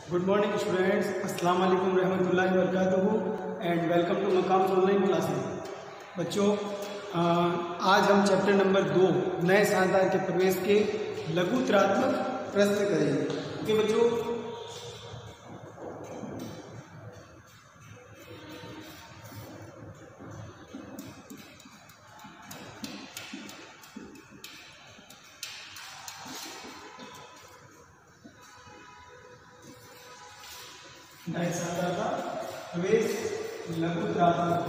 Good morning students, अस्सलाम वालेकुम रहमतुल्लाहि व बरकातुहू एंड वेलकम टू मकाम्स ऑनलाइन क्लासेस। बच्चों, आज हम चैप्टर नंबर 2 नए सालदार के प्रवेश के लघुत्रात्मक प्रश्न करेंगे। ओके बच्चों, नए सालदार का प्रवेश लघुत्रात्मक।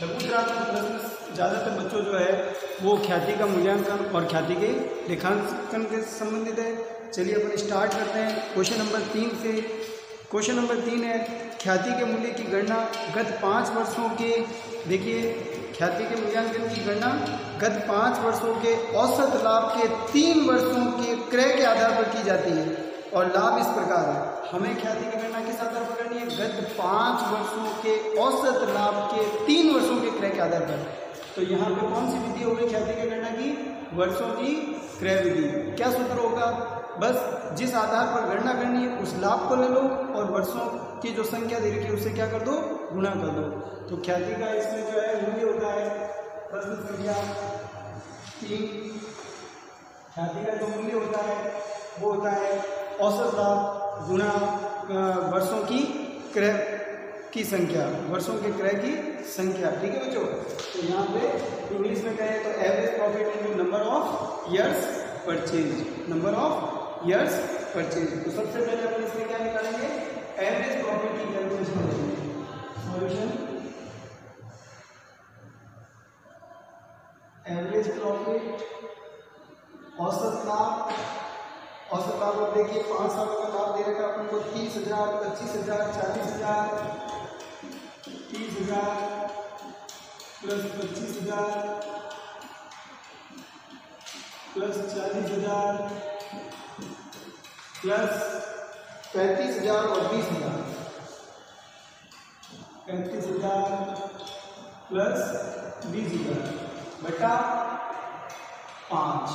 लघुत्रात्मक प्रश्न ज़्यादातर बच्चों जो है वो ख्याति का मूल्यांकन और ख्याति के लेखांकन के संबंधित है। चलिए अपन स्टार्ट करते हैं क्वेश्चन नंबर 3 से। क्वेश्चन नंबर 3 है ख्याति के मूल्य की गणना गत 5 वर्षों के, देखिए ख्याति के मूल्यांकन की गणना गत 5 वर्षों के औसत लाभ के 3 वर्षों के क्रय के आधार पर की जाती है और लाभ इस प्रकार है। हमें ख्याति की गणना किस आधार पर करनी है? गत 5 वर्षों के औसत लाभ के 3 वर्षों के क्रय के आधार पर। तो यहाँ पे कौन सी विधि होगी ख्याति की गणना की? वर्षों की क्रय विधि। क्या सूत्र होगा? बस जिस आधार पर गणना करनी है उस लाभ को ले लो और वर्षों की जो संख्या दे रखी है उससे क्या कर दो? गुणा कर दो। तो ख्याति का इसमें जो है मूल्य होता है प्रश्न संख्या 3। ख्याति का जो मूल्य होता है वो होता है औसत लाभ गुणा वर्षों की क्रय की संख्या, वर्षों के क्रय की संख्या। ठीक है बच्चों, तो यहाँ पे इंग्लिश में कहें तो average profit into number of years purchase, number of years purchase. तो सबसे पहले अपन इसमें क्या निकालेंगे? एवरेज प्रॉफिट की कैलकुलेशन करेंगे। सॉल्यूशन एवरेज प्रॉफिट, औसत लाभ। औसत लाभ अब देखिए 5 सालों का लाभ दे रखा अपन को 30,000, 25,000, 40,000, 30,000 प्लस 25,000 प्लस 40,000 प्लस 35,000 और 20,000, 35,000 प्लस 20,000 बटा 5।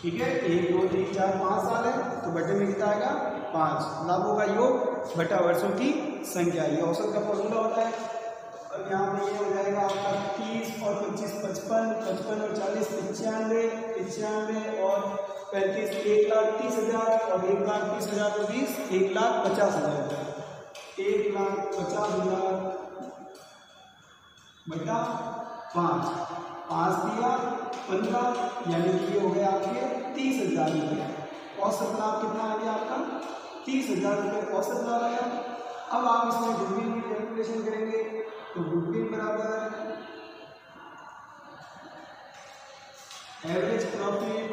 ठीक है, 1 2 3 4 5 साल है तो बटे में कितना आएगा? 5। लाभों का योग बटा वर्षों की संख्या, ये औसत का फॉर्मूला होता है। अब यहाँ पे ये हो जाएगा आपका 30 और 25 55, 55 और 40 95, 95 और 35 1,30,000 और 1,30,000 तो 20 1,50,000, 1,50,000 बटा 5। 5 दिया 15, यानी कि ये हो गया आपके 30,000 रुपये। औसत लाभ कितना आ गया आपका? 30,000 रुपये औसत लाभ आया। अब आप इसमें गुडविल की कैलकुलेशन करेंगे तो गुडविल बराबर एवरेज प्रॉफिट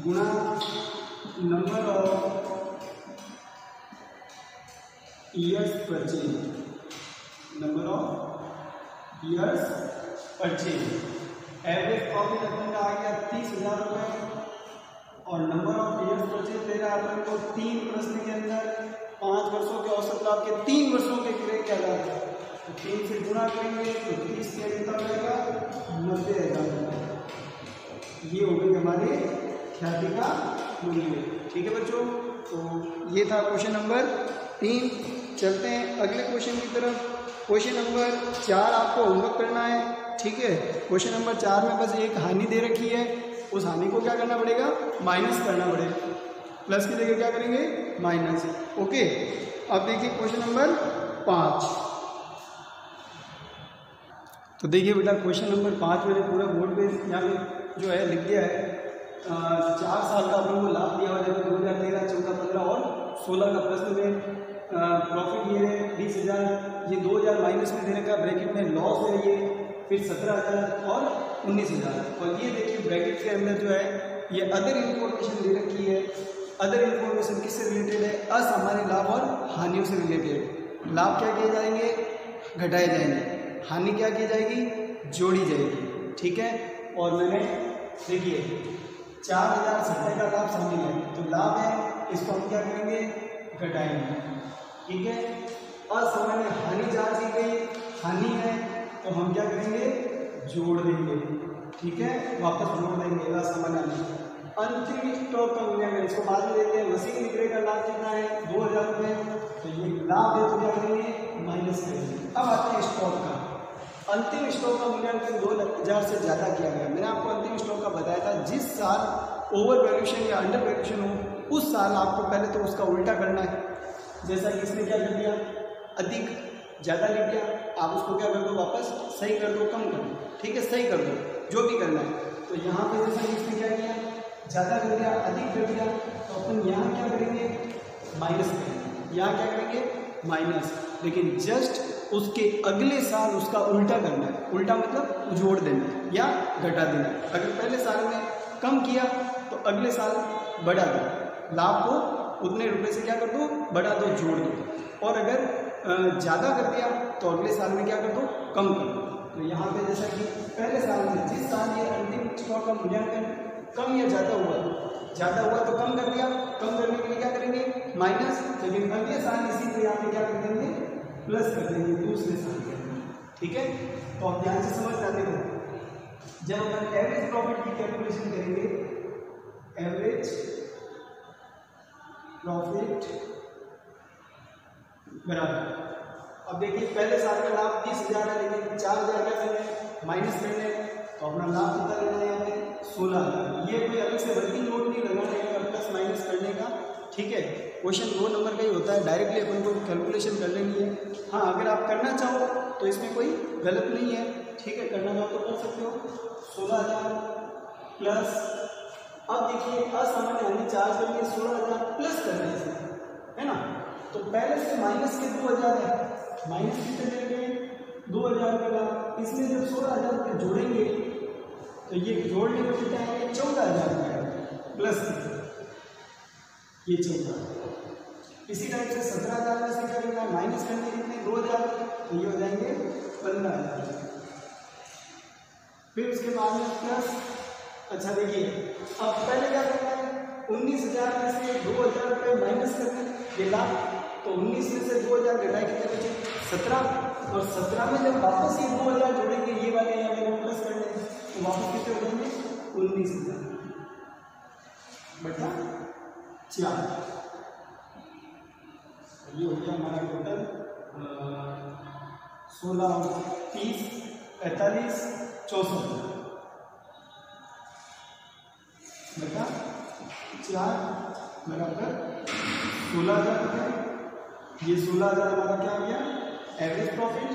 गुणा number of years purchase, number of years purchase. Average profit अपन का आ गया 30,000 रुपये और नंबर ऑफ ईयर्स परचेज दे रहा है अपन को 3 प्रश्न के अंदर 5 वर्षों के औसत लाभ के 3 वर्षों के क्रय के आधार पर। तो 3 से गुणा करेंगे तो 30 से कितना मिलेगा? 90,000 रुपये। ये हो गई हमारे ख्याति का मूल्य। ठीक है बच्चों, तो ये था क्वेश्चन नंबर 3। चलते हैं अगले क्वेश्चन की तरफ। क्वेश्चन नंबर 4 आपको होमवर्क करना है। ठीक है, क्वेश्चन नंबर 4 में बस एक हानि दे रखी है, उस हानि को क्या करना पड़ेगा? माइनस करना पड़ेगा। प्लस की जगह क्या करेंगे? माइनस। ओके, अब देखिए क्वेश्चन नंबर 5। तो देखिए बेटा क्वेश्चन नंबर 5 मैंने पूरा बोर्ड पे यहाँ पे जो है लिख दिया है। 4 साल का अपन को लाभ दिया हुआ है 2013, 14, 15 और 16 का प्रश्न में प्रॉफिट ये है 20,000, ये 2,000 माइनस में दे रखा, ब्रैकेट में लॉस है ये, फिर 17,000 और 19,000। और ये देखिए ब्रैकेट के अंदर जो है ये अदर इन्फॉर्मेशन दे रखी है। अदर इन्फॉर्मेशन किससे रिलेटेड है? असामान्य लाभ और हानियों से रिलेटेड। लाभ क्या किए जाएंगे? घटाए जाएंगे। हानि क्या की जाएगी? जोड़ी जाएगी। ठीक है, और मैंने देखिए 4,070 का लाभ शामिल है, तो लाभ है इसको हम क्या करेंगे? घटाएंगे। ठीक है, असामान्य हानि जांच की गई, हानि है तो हम क्या करेंगे, जोड़ देंगे, ठीक है, वापस जोड़ देंगे असामान्य हानि। अंतिम स्टॉक का मूल्यांकन, इसको बाद में देते हैं। मशीन विक्रय का लाभ कितना है, 2000 रुपये, तो ये लाभ है तो क्या करेंगे, माइनस करेंगे। अब आते हैं स्टॉक का। अंतिम स्टॉक का मूल्यांकन 2000 से ज़्यादा किया गया। मैंने आपको अंतिम स्टॉक का बताया था, जिस साल ओवर वैल्यूएशन या अंडर वैल्यूएशन हो उस साल आपको पहले तो उसका उल्टा करना है। जैसा कि इसने क्या कर दिया, अधिक ज़्यादा लिख दिया, आप उसको क्या कर दो, वापस सही कर दो, कम कर दो, ठीक है, सही कर दो, जो भी करना है। तो यहाँ पे जैसा इसने क्या किया, ज़्यादा कर दिया, अधिक कर दिया, तो अपन यहाँ क्या करेंगे, माइनस करेंगे, यहाँ क्या करेंगे, माइनस। लेकिन जस्ट उसके अगले साल उसका उल्टा करना है। उल्टा मतलब जोड़ देना या घटा देना। अगर पहले साल में कम किया तो अगले साल बढ़ा दो, लाभ को उतने रुपए से क्या कर दो, बढ़ा दो, जोड़ दो। और अगर ज़्यादा कर दिया तो अगले साल में क्या कर दो, कम कर दो। तो यहाँ पे जैसा कि पहले साल में जिस साल ये अंतिम स्टॉक का मूल्यांकन कम या ज़्यादा हुआ तो कम कर दिया, कम करने के लिए क्या करेंगे, माइनस। लेकिन अगले साल इसी को यहाँ पे क्या कर देंगे, प्लस कर देंगे दूसरे साल के अंदर, ठीक है। तो आप ध्यान से समझना, देखो जब अपन एवरेज प्रॉफिट की कैलकुलेशन करेंगे, एवरेज प्रॉफिट बराबर, अब देखिए पहले साल का लाभ 20,000 है, लेकिन 4,000 क्या करना है, माइनस करना है, तो अपना लाभ कितना लेना है, यहाँ पे 16,000। ये कोई अलग से वर्किंग नोट नहीं लगाना है प्लस माइनस करने का, ठीक है। क्वेश्चन 2 नंबर का ही होता है, डायरेक्टली अपन को कैलकुलेशन कर लेनी है। हाँ, अगर आप करना चाहो तो इसमें कोई गलत नहीं है, ठीक है, करना चाहो तो कर सकते हो। 16,000 प्लस, अब देखिए असामान्य हानि चार्ज करके 16,000 प्लस कर रहे हैं, है ना। तो पहले से माइनस के 2,000 है, माइनस कितने देंगे, 2,000 का लाभ। इसमें जब 16,000 रुपये जोड़ेंगे तो ये जोड़ने में कितना है, 14,000 रुपये प्लस ये 14। इसी टाइप से 17,000 में से क्या करना है, माइनस करने कितने, 2,000, तो ये हो जाएंगे 15,000। फिर उसके बाद में प्लस, अच्छा देखिए अब पहले क्या करना है, 19,000 में से 2,000 रुपये माइनस करना है, ये लाभ। तो 19 में से 2,000 घटाए कितने बचे, 17। और 17 में जब वापस ये 2,000 जोड़ेंगे, ये वाले यहाँ पे प्लस करने, तो वापस कितने हो जाएंगे, 19,000 बटा 4। ये हो गया हमारा टोटल 16, 30, 45, 64 बटा 4 बराबर 16,000 रुपये। ये 16,000 हमारा क्या हो गया, एवरेज प्रॉफिट।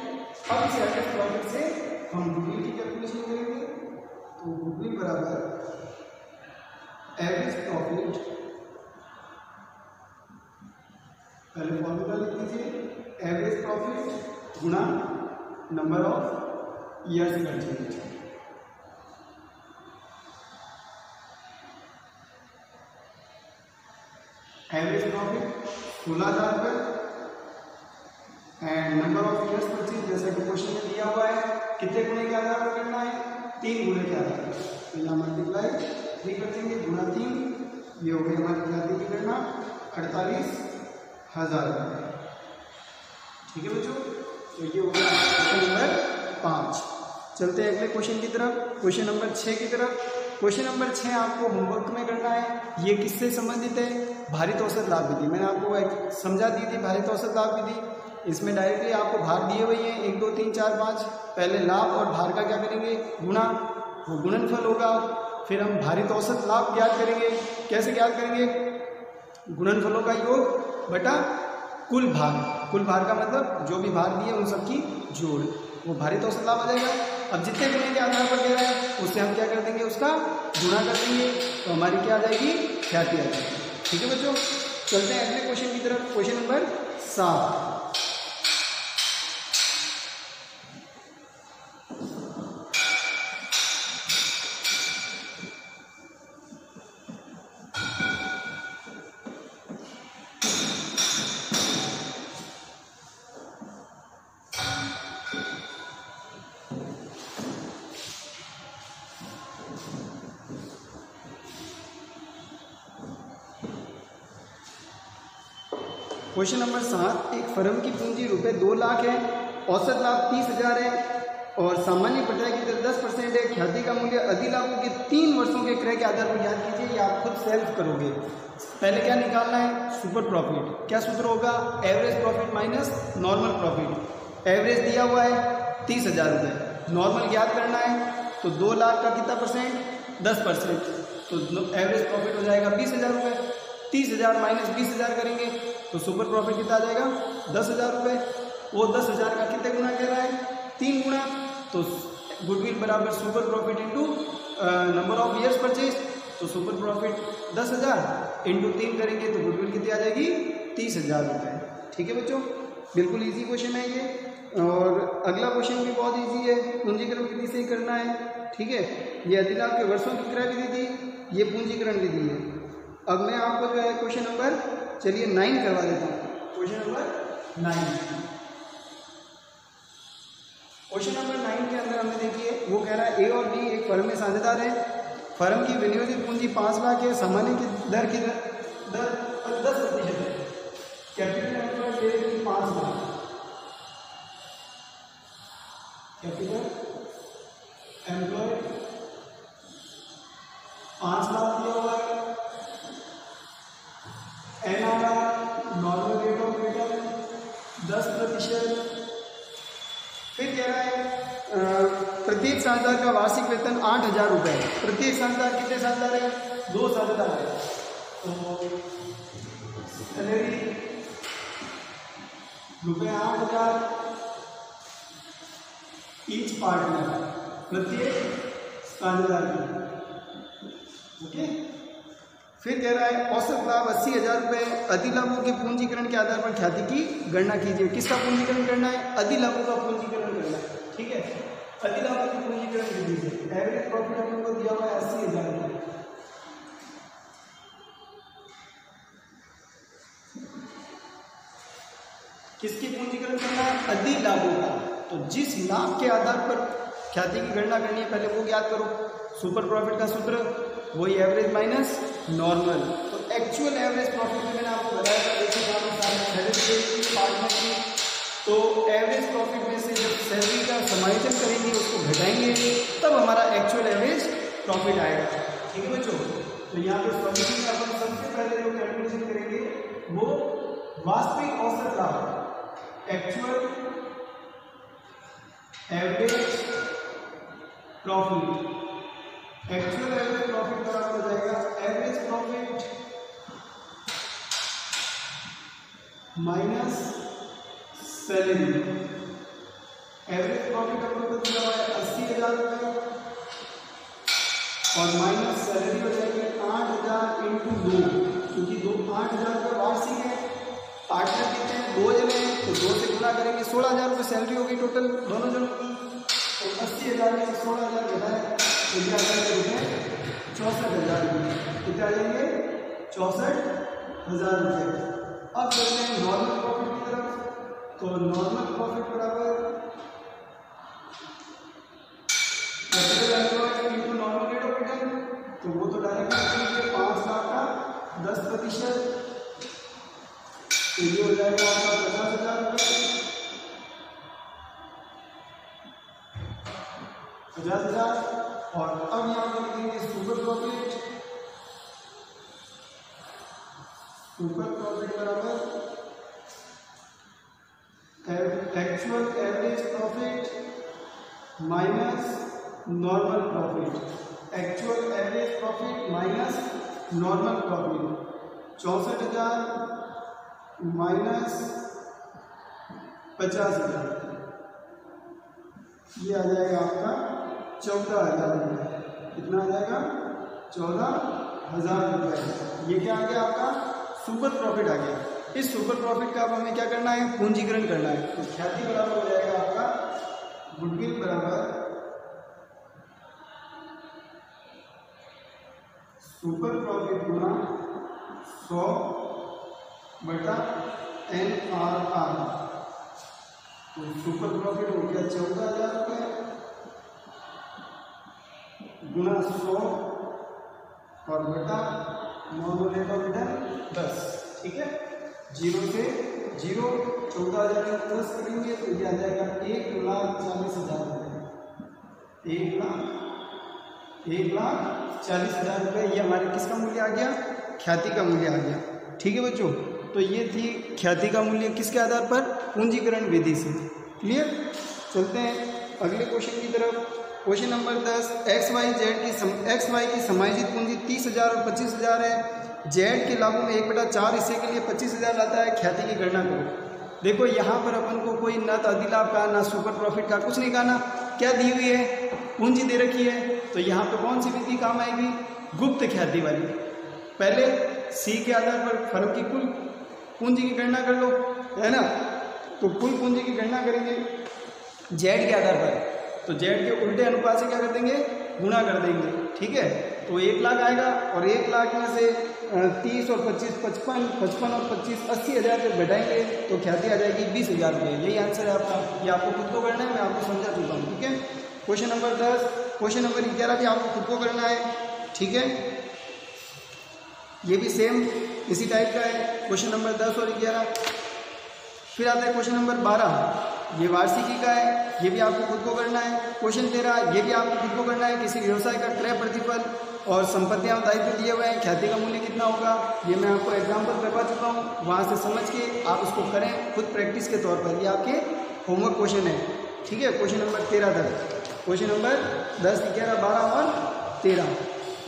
अब इस एवरेज प्रॉफिट से हम गुडविल की कैलकुलेशन करेंगे, तो गुडविल बराबर एवरेज प्रॉफिट, पहले फॉर्मूला लिख लीजिए, एवरेज प्रॉफिट गुणा number of years purchase. Average profit 16,000 रुपये and number of years purchase, जैसा कि क्वेश्चन में दिया हुआ है, कितने गुणे के आधार पर करना है, 3 गुणे के आधार पर। तो यहाँ मल्टीप्लाई 3 कर देंगे, गुणा 3, ये हो गई हमारी ख्याति की गणना 48,000 रुपये, ठीक है बच्चों। तो ये हो गया क्वेश्चन नंबर 5। चलते हैं अगले क्वेश्चन की तरफ, क्वेश्चन नंबर 6 की तरफ। क्वेश्चन नंबर 6 आपको होमवर्क में करना है। ये किससे संबंधित है, भारित औसत लाभ विधि। मैंने आपको एक समझा दी थी भारित औसत लाभ विधि। इसमें डायरेक्टली आपको भार दिए हुए हैं 1, 2, 3, 4, 5। पहले लाभ और भार का क्या करेंगे, गुणा, वो गुणनफल होगा। फिर हम भारित औसत लाभ ज्ञात करेंगे। कैसे ज्ञात करेंगे, गुणनफलों का योग बटा कुल भार। कुल भार का मतलब जो भी भार दिए उन सबकी जोड़, वो भारित औसत लाभ आ जाएगा। अब जितने गुणे के आधार पर दे रहा है उससे हम क्या कर देंगे, उसका गुणा कर देंगे, तो हमारी क्या आ जाएगी, ख्याति आ जाएगी। ठीक है बच्चों, चलते हैं अगले क्वेश्चन की तरफ, क्वेश्चन नंबर 7। क्वेश्चन नंबर 7, एक फर्म की पूंजी रुपए 2 लाख है, औसत लाभ 30,000 है और सामान्य पटाई की दर 10% है। ख्याति का मूल्य अधिलाभों के 3 वर्षों के क्रय के आधार पर याद कीजिए, या आप खुद सेल्फ करोगे। पहले क्या निकालना है? Super profit. क्या सूत्र होगा? Average profit minus normal profit. Average दिया हुआ है 30,000 रुपये, नॉर्मल ज्ञात करना है तो 2 लाख का कितना परसेंट? 10%, तो एवरेज प्रॉफिट हो जाएगा 20,000 रुपये। 30,000 माइनस 20,000 करेंगे तो सुपर प्रॉफिट कितना आ जाएगा? 10,000 रुपये। वो 10,000 का कितने गुना कह रहा है? 3 गुना। तो गुडविल बराबर super profit into number of years purchase, तो सुपर प्रॉफिट 10,000 इंटू 3 करेंगे तो गुडविल कितनी आ जाएगी? 30,000 रुपये। ठीक है बच्चों, बिल्कुल इजी क्वेश्चन है ये। और अगला क्वेश्चन भी बहुत इजी है, पूंजीकरण विधि से ही करना है। ठीक है, ये अधिलाभ के वर्षों की क्रय विधि थी, ये पूंजीकरण विधि है। अब मैं आपको जो है क्वेश्चन नंबर 9 करवा देता हूँ। क्वेश्चन नंबर 9, क्वेश्चन नंबर 9 के अंदर हमें देखिए वो कह रहा है ए और बी एक फर्म में साझेदार है। फर्म की विनियोजित पूंजी 5 लाख है, सामान्य की दर 10% है। कैपिटल एम्प्लॉयड ए की 5 लाख, कैपिटल एम्प्लॉयड 5 लाख दिया हुआ है। NRR normal rate of return 10%। फिर कह रहा है प्रत्येक साझेदार का वार्षिक वेतन 8,000 रुपये है। प्रत्येक साझेदार कितने साझेदार है? 2 साझेदार है, तो सैलरी रुपये 8,000 ईच पार्टनर, प्रत्येक साझेदार की। ओके, फिर कह रहा है औसत लाभ 80,000 रुपये। अधिलाभों के पूंजीकरण के आधार पर ख्याति की गणना कीजिए। किसका पूंजीकरण करना है? अधिलाभों का पूंजीकरण करना है। ठीक है, अधिलाभों की पूंजीकरण विधि से एवरेज प्रॉफिट अपन को दिया हुआ है 80,000 रुपये। किसकी पूंजीकरण करना है? अधिलाभों का। तो जिस लाभ के आधार पर ख्याति की गणना करनी है पहले वो ज्ञात करो। सुपर प्रॉफिट का सूत्र वही एवरेज माइनस नॉर्मल। तो एक्चुअल एवरेज प्रॉफिट में मैंने आपको बताया था, देखिए पार्टनर की, तो एवरेज प्रॉफिट में से जब सैलरी का समायोजन करेंगे उसको घटाएंगे तब हमारा एक्चुअल एवरेज प्रॉफिट आएगा। ठीक है बच्चों, तो यहाँ पे सॉल्यूशन का अपन सबसे पहले जो कैलकुलेशन करेंगे वो वास्तविक औसत लाभ, actual average profit. Actual average profit बराबर हो जाएगा average profit minus salary. Average profit अपन को दिया हुआ है 80,000 रुपये और माइनस सैलरी हो जाएगी 8,000 इंटू 2, क्योंकि 8,000 रुपये वार्षिक है। पार्टनर कितने हैं? 2 जने हैं, तो 2 से गुणा करेंगे 16,000 रुपये सैलरी होगी टोटल दोनों जनों की। तो 80,000 में से 16,000 घटाए तो ये आ जाएंगे रुपये 64,000 रुपये। कितने आ जाएंगे? 64,000 रुपये। अब चलते हैं नॉर्मल प्रॉफिट की तरफ। तो नॉर्मल प्रॉफिट बराबर capital employed into normal rate of return, तो वो तो डायरेक्ट 5 लाख का 10%, तो ये हो जाएगा आपका 50,000 रुपये। 50,000। और अब यहाँ पर लिखेंगे सुपर प्रॉफिट। सुपर प्रॉफिट बराबर actual average profit minus normal profit. Actual average profit minus normal profit 64,000 minus 50,000, ये आ जाएगा आपका 14,000 रुपये। कितना आ जाएगा? 14,000 रुपये। ये क्या आ गया? आपका सुपर प्रॉफिट आ गया। इस सुपर प्रॉफिट का अब हमें क्या करना है? पूंजीकरण करना है। तो ख्याति बराबर हो जाएगा आपका गुडविल बराबर सुपर प्रॉफिट गुना 100 बटा NRR। तो सुपर प्रॉफिट हो गया 14,000 रुपये गुना 100 और बटा नॉर्मल रेट ऑफ रिटर्न 10। ठीक है, 0 से 0, 14,000 में प्लस करेंगे तो ये आ जाएगा 1,40,000 रुपये। 1,40,000 रुपये ये हमारे किसका मूल्य आ गया? ख्याति का मूल्य आ गया। ठीक है बच्चों, तो ये थी ख्याति का मूल्य किसके आधार पर? पूंजीकरण विधि से। क्लियर? चलते हैं अगले क्वेश्चन की तरफ। क्वेश्चन नंबर 10, एक्स वाई की समायोजित पूंजी 30,000 और 25,000 है। जेड के लागू में 1/4 हिस्से के लिए 25,000 आता है। ख्याति की गणना करो। देखो यहाँ पर अपन को कोई ना तो अधिलाभ का ना सुपर प्रॉफिट का कुछ नहीं कहना, क्या दी हुई है? पूंजी दे रखी है। तो यहाँ पे कौन सी विधि काम आएगी? गुप्त ख्याति वाली। पहले सी के आधार पर फर्म की कुल पूंजी की गणना कर लो, है ना। तो कुल पूंजी की गणना करेंगे जेड के आधार पर, तो जेड के उल्टे अनुपात से क्या कर देंगे? गुणा कर देंगे। ठीक है, तो 1 लाख आएगा और 1 लाख में से 30 और 25 55, 55 और 25 80,000 जब घटाएंगे तो ख्याति आ जाएगी 20,000 रुपये। यही आंसर है आपका। ये आपको खुद को करना है, मैं आपको समझा चुका हूँ। ठीक है, क्वेश्चन नंबर 10, क्वेश्चन नंबर 11 भी आपको खुद को करना है। ठीक है, ये भी सेम इसी टाइप का है, क्वेश्चन नंबर 10 और 11। फिर आता है क्वेश्चन नंबर 12, ये वार्षिकी का है, ये भी आपको खुद को करना है। क्वेश्चन 13, ये भी आपको खुद को करना है। किसी व्यवसाय का क्रय प्रतिफल और संपत्तियां दायित्व दिए हुए हैं, ख्याति का मूल्य कितना होगा? ये मैं आपको एग्जाम्पल करवा चुका हूँ, वहाँ से समझ के आप उसको करें खुद प्रैक्टिस के तौर पर। ये आपके होमवर्क क्वेश्चन है। ठीक है, क्वेश्चन नंबर 13 तक, क्वेश्चन नंबर 10, 11, 12 और 13।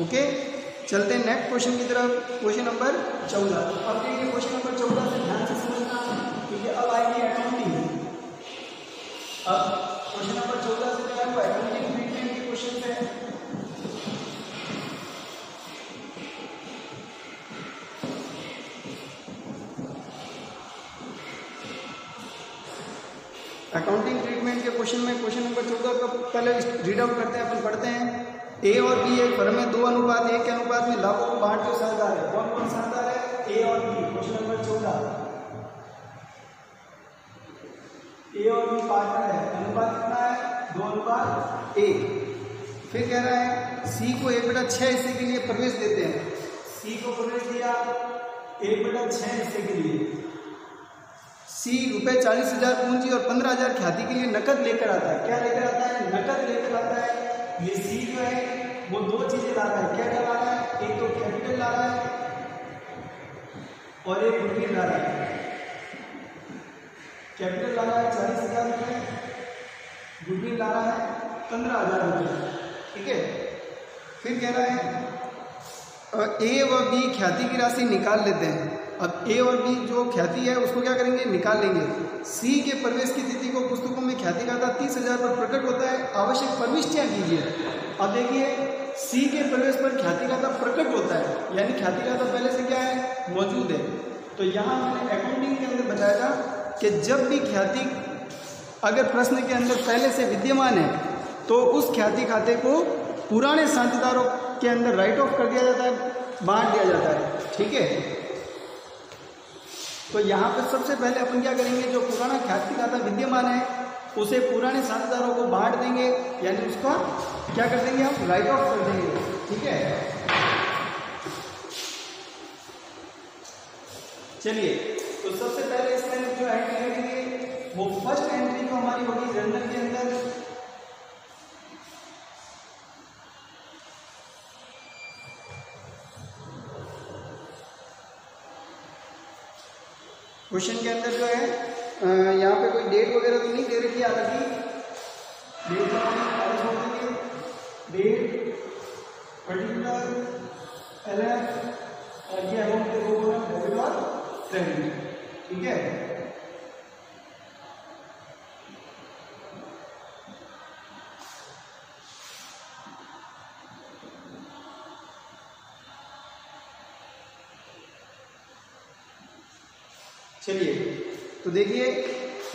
ओके, चलते हैं नेक्स्ट क्वेश्चन की तरफ। Question number 14। अब देखिए क्वेश्चन नंबर 14 से ध्यान से समझना, क्योंकि अब आएगी अकाउंटिंग। अब क्वेश्चन नंबर 14 से क्या हुआ? अकाउंटिंग ट्रीटमेंट के क्वेश्चन है। अकाउंटिंग ट्रीटमेंट के क्वेश्चन में क्वेश्चन नंबर 14 का पहले रीड आउट करते हैं, अपन पढ़ते हैं। ए और बी एक फर्म में 2 अनुपात 1 के अनुपात में लाभों को बांट के साझेदार है। कौन कौन साझेदार है? ए और बी। क्वेश्चन नंबर 14, ए और बी पार्टनर है। अनुपात कितना है? 2:1। फिर कह रहा है सी को 1/6 हिस्से के लिए प्रवेश देते हैं। सी को प्रवेश दिया 1/6 हिस्से के लिए। सी ₹40,000 पूंजी और 15,000 ख्याति के लिए नकद लेकर आता है। क्या लेकर आता है? नकद लेकर आता है। ये सी जो है वो 2 चीजें ला रहा है। क्या क्या ला रहा है? एक तो कैपिटल ला रहा है और एक गुडविल ला रहा है। कैपिटल ला रहा है 40,000 रुपये, गुडविल ला रहा है 15,000 रुपये। ठीक है, फिर कह रहा है ए व बी ख्याति की राशि निकाल लेते हैं। अब ए और बी जो ख्याति है उसको क्या करेंगे? निकाल लेंगे। सी के प्रवेश की तिथि को पुस्तकों में ख्याति खाता 30,000 पर प्रकट होता है। आवश्यक प्रविष्टियां कीजिए। अब देखिए सी के प्रवेश पर ख्याति खाता प्रकट होता है, यानी ख्याति खाता पहले से क्या है? मौजूद है। तो यहाँ मैंने अकाउंटिंग के अंदर बताया था कि जब भी ख्याति अगर प्रश्न के अंदर पहले से विद्यमान है तो उस ख्याति खाते को पुराने साझेदारों के अंदर राइट ऑफ कर दिया जाता है, बांट दिया जाता है। ठीक है, तो यहाँ पर सबसे पहले अपन क्या करेंगे? जो पुराना ख्याति खाता विद्यमान है उसे पुराने साझेदारों को बांट देंगे, यानी उसका क्या कर देंगे? हम राइट ऑफ कर देंगे। ठीक है, चलिए तो सबसे पहले इसमें जो एंट्री करेंगे वो फर्स्ट एंट्री तो हमारी होगी जर्नल के अंदर। क्वेश्चन के अंदर जो है यहाँ पे कोई डेट वगैरह तो नहीं दे रखी है, हालांकि डेट छोड़ देंगे। डेट पर्टिकुलर एलएफ और ये अमाउंट के दो डेबिट और क्रेडिट। ठीक है, चलिए तो देखिए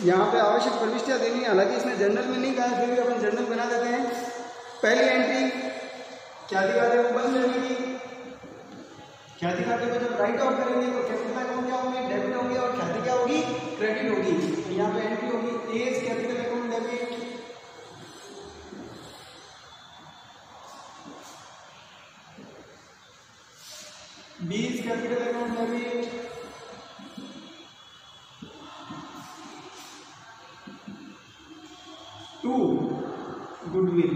यहाँ पे आवश्यक प्रविष्टियाँ देनी है, हालांकि इसने जर्नल में नहीं कहा, फिर भी अपन जर्नल बना देते हैं। पहली एंट्री ख्याति खाते को बंद करने की। ख्याति खाते को जब राइट ऑफ करेंगे तो कैपिटल अकाउंट क्या होंगे? डेबिट होंगे और ख्याति क्या होगी? क्रेडिट होगी। तो यहाँ पे एंट्री होगी as capital account debit, B's capital account debit, 2 goodwill.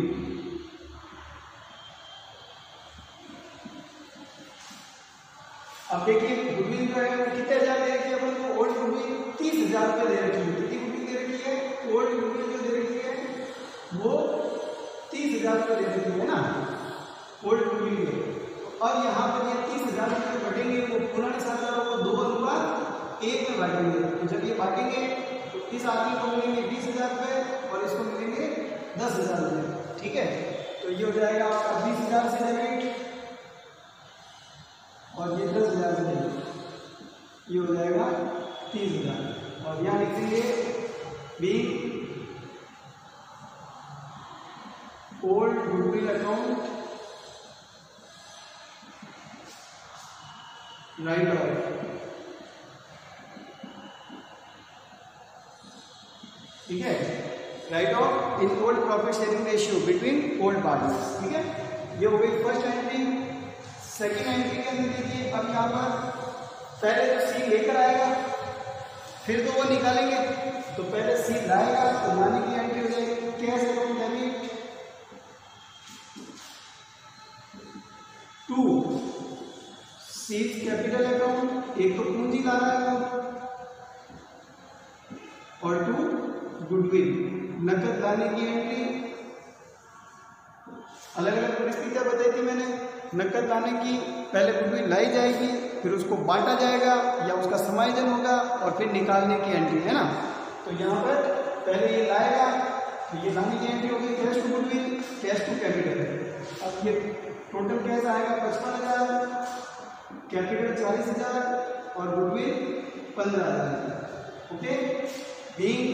अब देखिए गुडविल जो है वो कितने हजार दे रखी है अपन को, ओल्ड गुडविल 30,000 रुपये दे रखी है। कितनी गुडविल दे रखी है, ओल्ड गुडविल जो दे रखी है वो 30,000 रुपये दे रखी है ना, ओल्ड गुडविल में। अब यहाँ पर ये 30,000 रुपये बढ़ेंगे, वो पुराने 7,000 को 2:1 में बांटेंगे। तो जब ये बांटेंगे तो इस आदमी को मिलेंगे 20,000 रुपये और इसको मिलेंगे 10,000 रुपये। ठीक है, तो ये हो जाएगा आपका 20,000 से डेबिट और ये 10,000 से डेबिट, ये हो जाएगा 30,000। और यहाँ लिख देंगे B old goodwill account write off. ठीक है, write off in old profit sharing ratio between old partners. ठीक है, ये हो गई फर्स्ट एंट्री। सेकेंड एंट्री के अंदर देखिए, अब यहाँ पर पहले तो सी लेकर आएगा, फिर तो वो निकालेंगे। तो पहले सी लाएगा तो लाने की एंट्री हो जाएगी cash account debit 2 seize capital account, एक तो पूंजी लाना है और 2 गुडविल नकद लाने की एंट्री। अलग अलग परिस्थितियां बताई थी मैंने। नकद लाने की पहले गुडविल लाई जाएगी, फिर उसको बांटा जाएगा या उसका समायोजन होगा और फिर निकालने की एंट्री है ना। तो यहाँ पर पहले ये लाएगा तो ये लाने की एंट्री होगी cash to goodwill, cash to capital. अब ये टोटल कैश आएगा 55,000, कैपिटल 40,000 और goodwill 15,000। Okay, being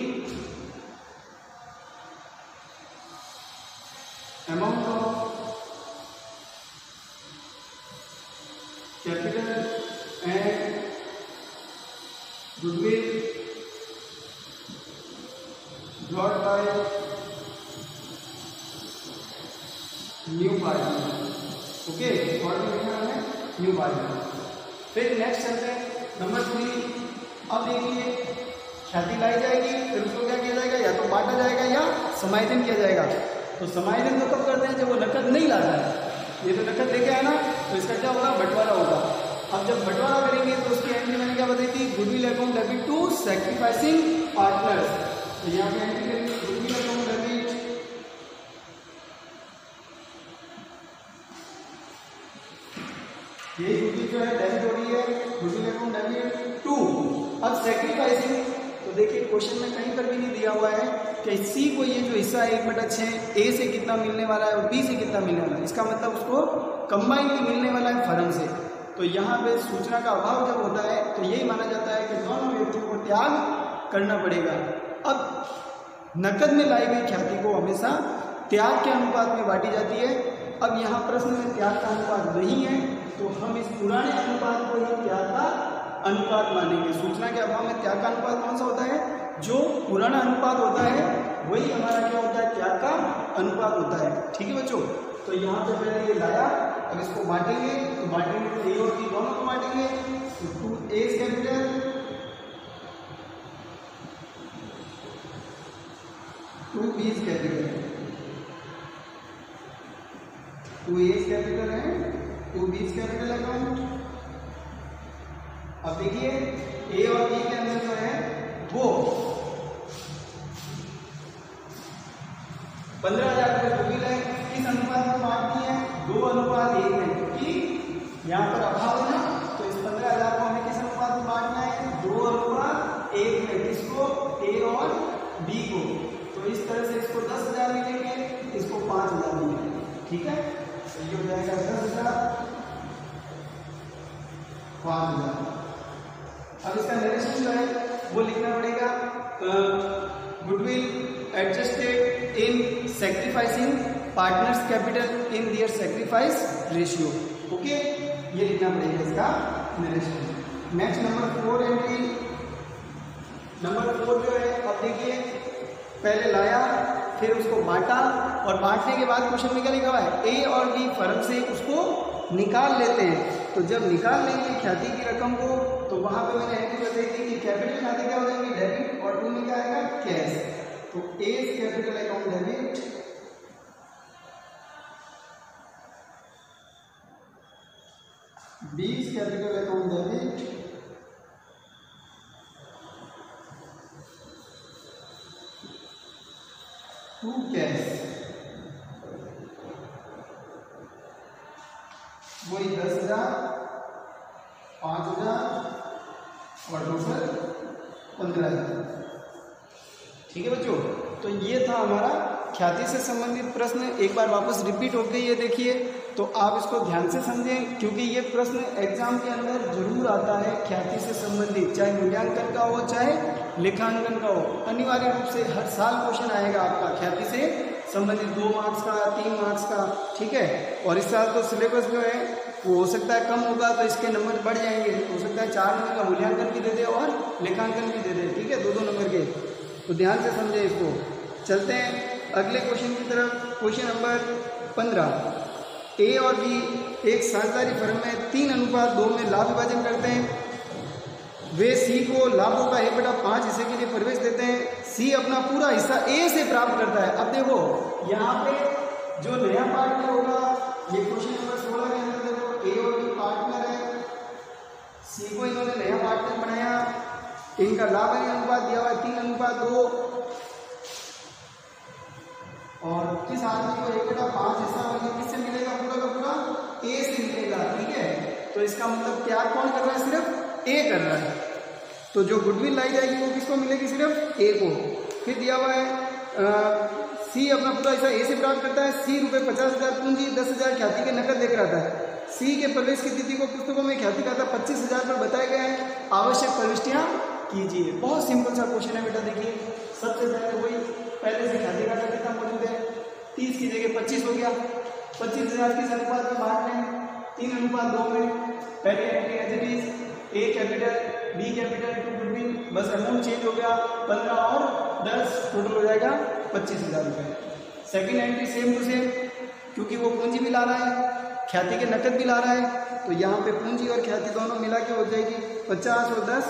amount of capital and goodwill brought by new partner। Okay, और लिखना है न्यू पार्टनर। फिर नेक्स्ट चलते हैं नंबर 3। अब देखिए ख्याति लाई जाएगी, फिर उसको क्या किया जाएगा, या तो बांटा जाएगा या समायोजन किया जाएगा। तो समायोजन तो कब करते हैं, जब वो नकद नहीं लाता है। ये तो नकद लेके आया ना, तो इसका क्या होगा, बंटवारा होगा। अब जब बंटवारा करेंगे तो उसकी एंट्री मैंने क्या बताई थी, goodwill account debit to sacrificing partners. तो यहाँ पे एंट्री करेंगे गुडविल अकाउंट डेबिट ये गुडविल जो है डेबिट हो रही है, गुडविल अकाउंट डेबिट टू। अब सैक्रिफाइसिंग, तो देखिए क्वेश्चन में कहीं पर भी नहीं दिया हुआ है कि सी को ये जो हिस्सा है 1/6 ए से कितना मिलने वाला है और बी से कितना मिलने वाला है। इसका मतलब उसको कंबाइनली मिलने वाला है फर्म से। तो यहाँ पे सूचना का अभाव जब होता है तो यही माना जाता है कि दोनों व्यक्तियों को त्याग करना पड़ेगा। अब नकद में लाई गई ख्याति को हमेशा त्याग के अनुपात में बांटी जाती है। अब यहाँ प्रश्न में त्याग का अनुपात नहीं है तो हम इस पुराने अनुपात को ही त्याग का अनुपात मानेंगे। सूचना के अभाव में त्याग का अनुपात कौन सा होता है, जो पुराना अनुपात होता है वही हमारा क्या होता है, त्याग का अनुपात होता है। ठीक है बच्चों, तो यहाँ पे पहले ये लाया, अब इसको बांटेंगे तो बांटेंगे तो ए और बी दोनों को बांटेंगे। तो 2A capital 2B capital, 2A capital है 2B कैपिटल अकाउंट। अब देखिए ए और बी के अंदर जो है वो 15,000 रुपये गुडविल है, किस अनुपात में बांटनी है, 2:1 है, क्योंकि यहाँ पर अभाव है ना। तो इस 15,000 को हमें किस अनुपात में बांटना है, 2:1 में, किसको, ए और बी को। तो इस तरह से इसको 10,000 मिलेंगे, इसको 5,000 मिलेंगे। ठीक है, तो ये हो जाएगा 10,000 5,000। अब इसका नरेशन जो है वो लिखना पड़ेगा, goodwill adjusted in sacrificing partners capital in their sacrifice ratio. Okay, ये लिखना पड़ेगा इसका narration. Next number 4 entry. Number 4 जो है, अब देखिए पहले लाया फिर उसको बांटा और बांटने के बाद क्वेश्चन में क्या लिखा हुआ है, ए और बी फर्म से उसको निकाल लेते हैं। तो जब निकाल लेंगे ख्याति की रकम को तो वहां पे मैंने एंट्री बताई थी कि कैपिटल ख्याति क्या हो जाएगी, डेबिट, और टू में क्या आएगा, कैश। तो A capital account 20 capital account debit, 2 cash, वही 10,000, 5,000 और टोटल 15,000। ठीक है बच्चों, तो ये था हमारा ख्याति से संबंधित प्रश्न। एक बार वापस रिपीट होके ये देखिए, तो आप इसको ध्यान से समझें, क्योंकि ये प्रश्न एग्जाम के अंदर जरूर आता है ख्याति से संबंधित, चाहे मूल्यांकन का हो चाहे लेखांकन का हो। अनिवार्य रूप से हर साल क्वेश्चन आएगा आपका ख्याति से संबंधित, 2 मार्क्स का, 3 मार्क्स का। ठीक है, और इस साल तो सिलेबस जो है वो हो सकता है कम होगा, तो इसके नंबर बढ़ जाएंगे। हो सकता है 4 नंबर का मूल्यांकन भी दे दे और लेखांकन भी दे दे। ठीक है, 2-2 नंबर के, तो ध्यान से समझें इसको। चलते हैं अगले क्वेश्चन की तरफ। Question number 15। ए और बी एक साझेदारी फर्म में 3:2 में लाभ विभाजन करते हैं। वे सी को लाभों का 1/5 हिस्से के लिए प्रवेश देते हैं। सी अपना पूरा हिस्सा ए से प्राप्त करता है। अब देखो यहाँ पे जो नया पार्टनर होगा, ये क्वेश्चन नंबर 16 के अंदर देखो, ए और बी पार्टनर है, सी को इन्होंने नया पार्टनर बनाया, इनका लाभ अनुपात दिया हुआ है 3:2, और किस आदमी को 1/5 हिस्सा किससे मिलेगा? पूरा का पूरा ए से मिलेगा। ठीक है, तो इसका मतलब क्या, कौन कर रहा है? सिर्फ ए कर रहा है। तो जो गुडविल लाई जाएगी वो किसको मिलेगी? सिर्फ ए को। फिर दिया हुआ है सी अपना पूरा हिस्सा ए से प्राप्त करता है। सी रुपये 50,000 पूंजी, 10,000 ख्याति के नकद लेकर आता है। सी के प्रवेश की तिथि को पुस्तकों में ख्याति खाता 25,000 पर बताए गए हैं। आवश्यक प्रविष्टियां कीजिए। बहुत सिंपल सा क्वेश्चन है बेटा। देखिए सबसे पहले वही, पहले से ख्याति खाता कितना मौजूद है? 30 की जगह 25 हो गया। 25,000 किस अनुपात में बांट लें? 3:2 में। पहले entry as it is, A capital, B capital to goodwill, बस अमाउंट चेंज हो गया, 15 और 10 टोटल हो जाएगा 25,000 रुपये। Second entry same to same, क्योंकि वो पूंजी भी ला रहा है, ख्याति के नकद भी ला रहा है, तो यहाँ पे पूंजी और ख्याति दोनों मिला के हो जाएगी 50 और 10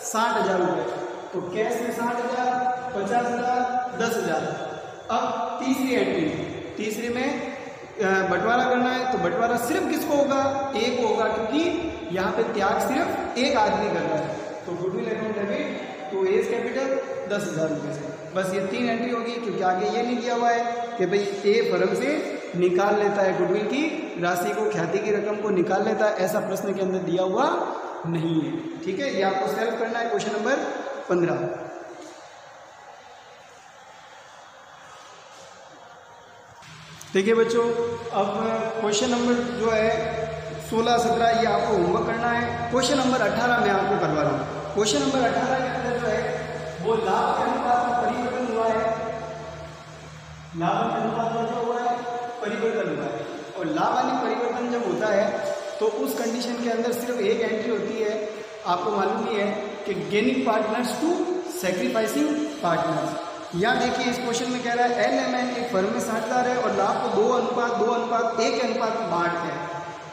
60,000 रुपये। तो कैश में 60,000, 50,000, 10,000। अब तीसरी एंट्री, तीसरी में बंटवारा करना है, तो बंटवारा सिर्फ किसको होगा? ए को होगा, क्योंकि यहाँ पे त्याग सिर्फ एक आदमी कर रहा है। तो गुडविल अकाउंट डेबिट तो एज कैपिटल 10,000 रुपये से। बस ये 3 एंट्री होगी, क्योंकि आगे ये नहीं दिया हुआ है कि भाई ए फर्म से निकाल लेता है गुडविल की राशि को, ख्याति की रकम को निकाल लेता है, ऐसा प्रश्न के अंदर दिया हुआ नहीं है। ठीक है, ये आपको सॉल्व करना है। Question number 15। देखिए बच्चों, अब क्वेश्चन नंबर जो है 16, 17 ये आपको होमवर्क करना है। क्वेश्चन नंबर 18 मैं आपको करवा रहा हूँ। क्वेश्चन नंबर 18 के अंदर जो है वो लाभ के अनुपात में परिवर्तन हुआ है। लाभ के अनुपात में जो हुआ है परिवर्तन हुआ है, और लाभ यानी परिवर्तन जब होता है तो उस कंडीशन के अंदर सिर्फ एक एंट्री होती है। आपको मालूम ही है कि gaining partners to sacrificing partners. यहाँ देखिए इस क्वेश्चन में कह रहा है LMN एक फर्म में साझेदार है और लाभ को 2:1 के अनुपात में बांटते हैं।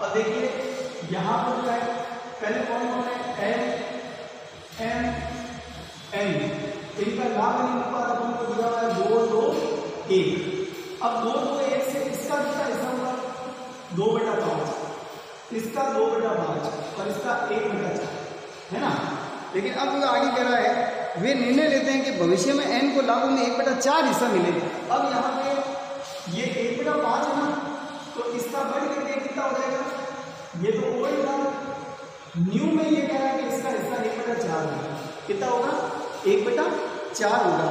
और देखिए यहाँ पर जो है पहले कौन कौन है? L, M, N, इनका लाभ अनुपात अपन को दिया हुआ है 2:1। अब 2:1 से इसका कितना हिस्सा होगा? 2/5, इसका 2/5 और इसका 1/4 है ना। लेकिन अब जो आगे कह रहा है वे निर्णय लेते हैं कि भविष्य में n को लाभों में 1/4 हिस्सा मिलेगा। अब यहाँ पे ये 1/5 है ना, तो इसका बढ़ करके कितना हो जाएगा? ये तो वही था, न्यू में ये कह रहा है कि इसका हिस्सा 1/4 होगा। कितना होगा? 1/4 होगा।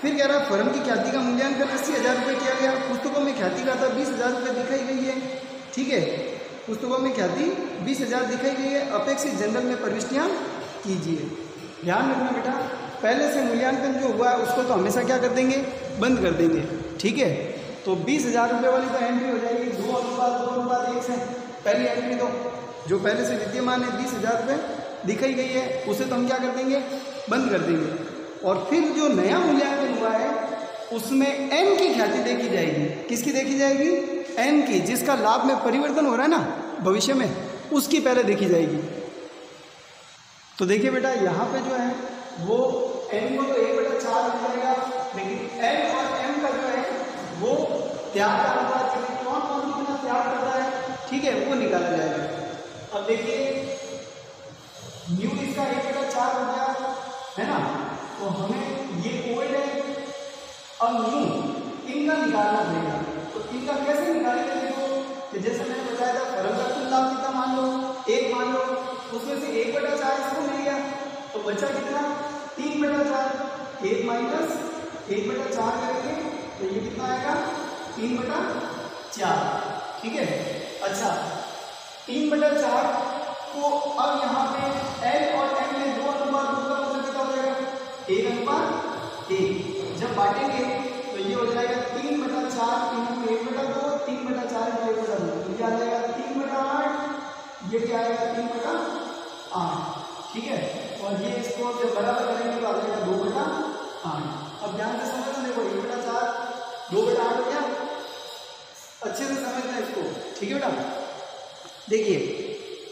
फिर कह रहा है फर्म की ख्याति का मूल्यांकन 80,000 रुपये किया गया। पुस्तकों में ख्याति का था 20,000 रुपये दिखाई गई है। ठीक है, पुस्तकों में ख्याति 20,000 दिखाई गई है। अपेक्षित जनरल में प्रविष्टियाँ कीजिए। ध्यान रखना बेटा, पहले से मूल्यांकन जो हुआ है उसको तो हमेशा क्या कर देंगे? बंद कर देंगे। ठीक है, तो 20,000 रुपये वाली तो एंट्री हो जाएगी 2:1 से। पहली एंट्री तो जो पहले से विद्यमान है 20,000 रुपये दिखाई गई है, उसे तो हम क्या कर देंगे? बंद कर देंगे। और फिर जो नया मूल्यांकन हुआ है उसमें n की ख्याति देखी जाएगी। किसकी देखी जाएगी? n की, जिसका लाभ में परिवर्तन हो रहा है ना भविष्य में, उसकी पहले देखी जाएगी। तो देखिए बेटा यहाँ पे जो है वो n को तो 1/4 मिल जाएगा, लेकिन n और m का जो है वो त्याग का अनुपात, कौन कौन कितना त्याग करता है, ठीक है, वो निकाला जाएगा। अब देखिए न्यू इसका 1/4 हो गया है ना, तो हमें ये ओल्ड है, अब न्यू इनका निकालना पड़ेगा। तो इनका कैसे निकालेंगे? देखो कि जैसे मैंने बताया था फर्म का कुल लाभ कितना मान लो, 1 मान लो, उसमें से 1/4 इसको मिल गया, तो बचा कितना 3/4। 1 माइनस 1/4 करेंगे तो ये कितना आएगा 3/4। ठीक है। अच्छा 3/4 को अब यहाँ पे L और M में 2 अनुपात 2 का मतलब कितना हो जाएगा 1:1। जब बांटेंगे तो ये हो जाएगा 3/4 × 1/2 3/4 × 1/2, तो ये आ जाएगा 3/8। ये क्या आएगा 3/8। ठीक है। और ये इसको जब बराबर करेंगे तो आ जाएगा 2/8। अब ध्यान से समझना, देखो 1/4 2/8 हो गया, अच्छे से समझना इसको। ठीक है बेटा। देखिए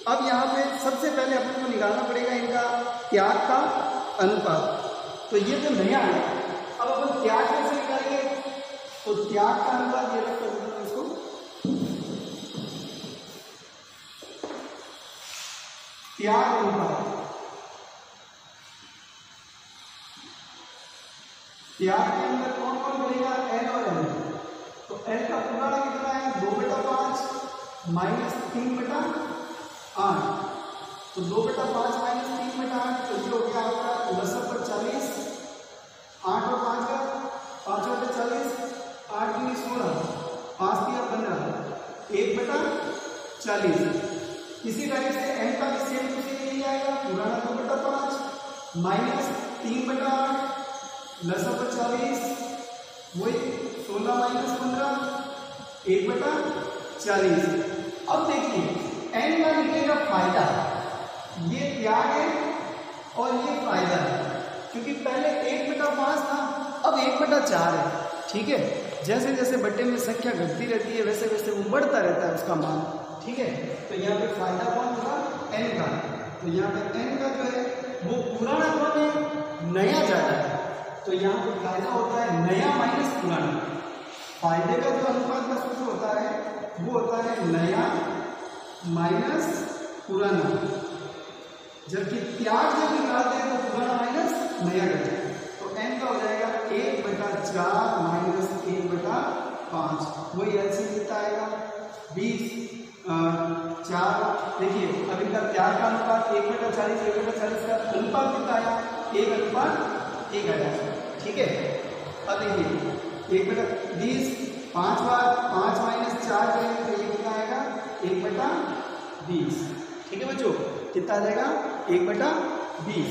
अब यहाँ पे सबसे पहले अपन को निकालना पड़ेगा इनका त्याग का अनुपात। तो ये जो नया है, अब अपन त्याग कैसे निकालेंगे? तो त्याग का अनुपात ये रखते हैं इसको, त्याग अनुपात। त्याग के अंदर कौन कौन बनेगा? L और M। तो L का पुराना कितना है 2/5 माइनस 3/8। तो 2/5 माइनस 3/8 तो ये हो गया आपका 10/40। 8 और 5 का 5/40, 8 दूनी 16, 5 दिया 15, 1/40। इसी टाइप से n का भी सेम यही आएगा, पुराना 2/5 माइनस 3/8 10/40, वही 16 माइनस 15 1/40। अब देखिए n का निकलेगा फायदा, ये त्याग है और ये फायदा है, क्योंकि पहले 1/5 था, अब 1/4 है। ठीक है। जैसे जैसे बट्टे में संख्या घटती रहती है वैसे वैसे वो बढ़ता रहता है उसका मान। ठीक है। तो यहाँ पे फायदा कौन होगा n का, तो यहाँ पे n का जो है वो पुराना कौन है, नया ज्यादा है, तो यहाँ पे फायदा होता है नया माइनस पुराना। फायदे का जो अनुपात का सूत्र होता है वो होता है नया माइनस पुराना, जबकि त्याग जब निकालते हैं तो पुराना माइनस नया करते हैं। तो n का हो जाएगा 1/4 माइनस 1/5, वही एलसीएम कितना आएगा 20/4। देखिए अब इनका त्याग का अनुपात 1/40, 1/40 का अनुपात कितना आया 1:1 आया। ठीक है। अब देखिए 1/20, 5 बार 5 माइनस 4 करेंगे तो ये कितना आएगा 1/20। ठीक है बच्चों, कितना आ जाएगा 1/20।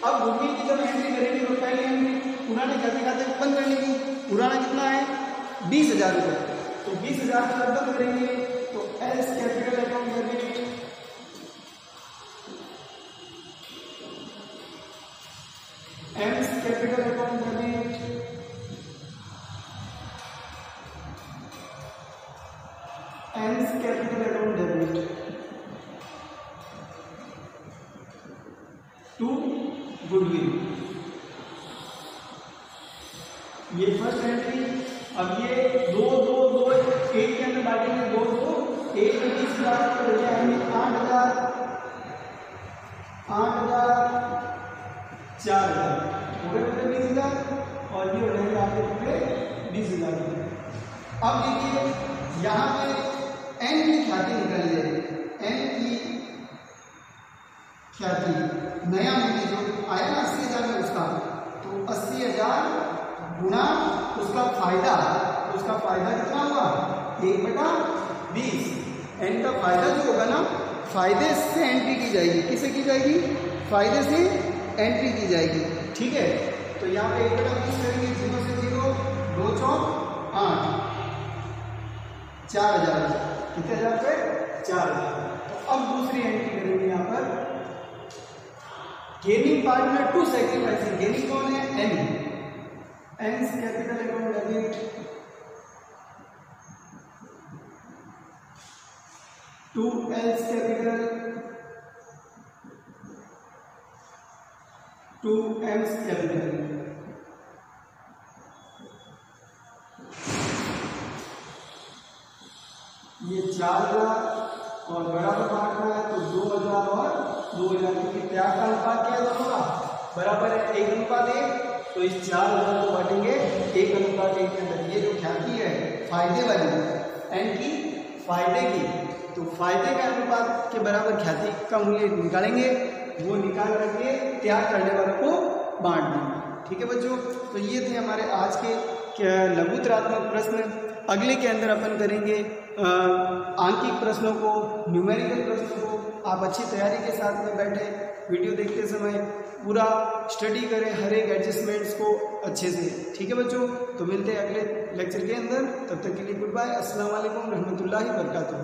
अब गुडविल की जब एंट्री करेंगे तो पहले एंट्री पुराने खाते खाते बंद कर लेंगे। पुराना कितना है 20,000 रुपये, तो 20,000 रुपये बंद करेंगे तो S capital account debit M's capital account debit M's capital account debit to goodwill. ये फर्स्ट एंट्री। अब ये 2 2 2 एक के अंदर बांटेंगे 2 2 1 में 20,000 तो हो गया हमें 8,000 8,000 4,000 हो गए पूरे 20,000 और ये हो जाएंगे आपके पूरे 20,000। अब देखिए यहाँ पे एन की ख्याति निकल जाएगी। एन की ख्याति नया मूल्य जो आया ना 80,000 में उसका, तो 80,000 गुणा उसका फायदा, तो उसका फायदा कितना हुआ 1/20। एन का फायदा जो होगा ना, फायदे से एंट्री की जाएगी। किसे की जाएगी? फायदे से एंट्री की जाएगी। ठीक है। तो यहाँ पे 1/20 करेंगे, 0 से 0 2 4 8 4,000 कितने हजार पे 4,000। तो अब दूसरी एंट्री करेंगे यहाँ पर gaining partner to sacrificing. Gaining कौन है N, N capital account debit to L's capital to M's capital. ये 4,000 और बराबर बांटना है तो 2000 और 2000, क्योंकि त्याग का अनुपात क्या दोनों का बराबर है 1:1, तो इस 4000 को बांटेंगे 1:1 के अंदर। ये जो ख्याति है फायदे वाली एन की फायदे की, तो फायदे के अनुपात के बराबर ख्याति का मूल्य निकालेंगे, वो निकाल करके त्याग करने वालों को बांट देंगे। ठीक है बच्चों, तो ये थे हमारे आज के लघुत्रात्मक प्रश्न। अगले के अंदर अपन करेंगे आंकिक प्रश्नों को, न्यूमेरिकल प्रश्नों को। आप अच्छी तैयारी के साथ में बैठे वीडियो देखते समय पूरा स्टडी करें हर एक एडजस्टमेंट्स को अच्छे से। ठीक है बच्चों, तो मिलते हैं अगले लेक्चर के अंदर। तब तक के लिए गुड बाय, अस्सलाम वालेकुम रहमतुल्लाहि व बरकातुहू।